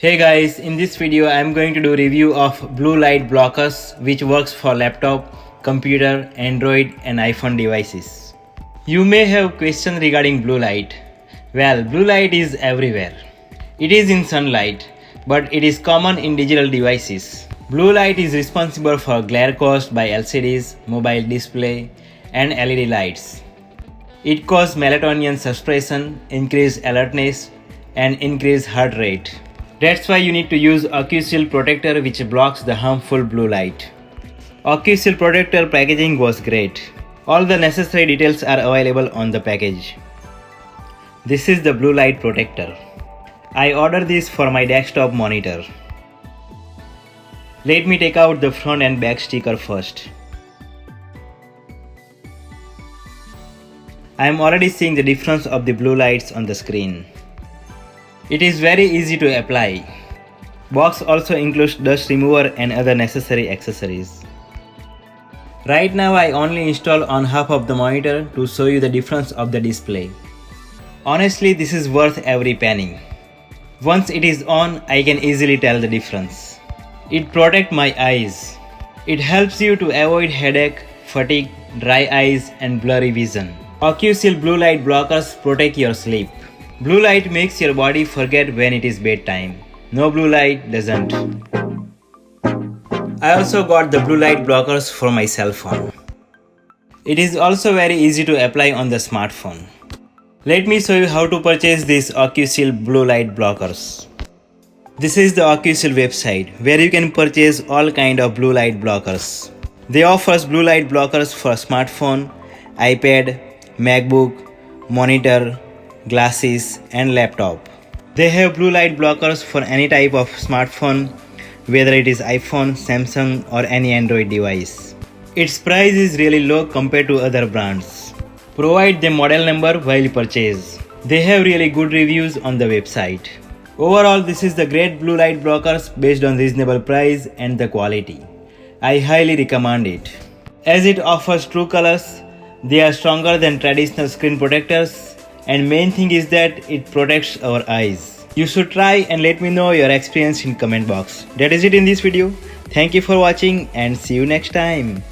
Hey guys, in this video I am going to do review of blue light blockers which works for laptop, computer, Android and iPhone devices. You may have questions regarding blue light. Well, blue light is everywhere. It is in sunlight, but it is common in digital devices. Blue light is responsible for glare caused by LCDs, mobile display and LED lights. It causes melatonin suppression, increased alertness and increased heart rate. That's why you need to use Ocushield protector which blocks the harmful blue light. Ocushield protector packaging was great. All the necessary details are available on the package. This is the blue light protector. I ordered this for my desktop monitor. Let me take out the front and back sticker first. I am already seeing the difference of the blue lights on the screen. It is very easy to apply. Box also includes dust remover and other necessary accessories. Right now I only install on half of the monitor to show you the difference of the display. Honestly, this is worth every penny. Once it is on, I can easily tell the difference. It protects my eyes. It helps you to avoid headache, fatigue, dry eyes and blurry vision. Ocushield blue light blockers protect your sleep. Blue light makes your body forget when it is bedtime. No blue light doesn't. I also got the blue light blockers for my cell phone. It is also very easy to apply on the smartphone. Let me show you how to purchase these Ocushield blue light blockers. This is the Ocushield website where you can purchase all kind of blue light blockers. They offer blue light blockers for smartphone, iPad, MacBook, monitor, glasses and laptop. They have blue light blockers for any type of smartphone, whether it is iPhone, Samsung or any Android device. Its price is really low compared to other brands. Provide the model number while you purchase. They have really good reviews on the website. Overall, this is the great blue light blockers based on reasonable price and the quality. I highly recommend it. As it offers true colors, they are stronger than traditional screen protectors. And main thing is that it protects our eyes. You should try and let me know your experience in comment box. That is it in this video. Thank you for watching and see you next time.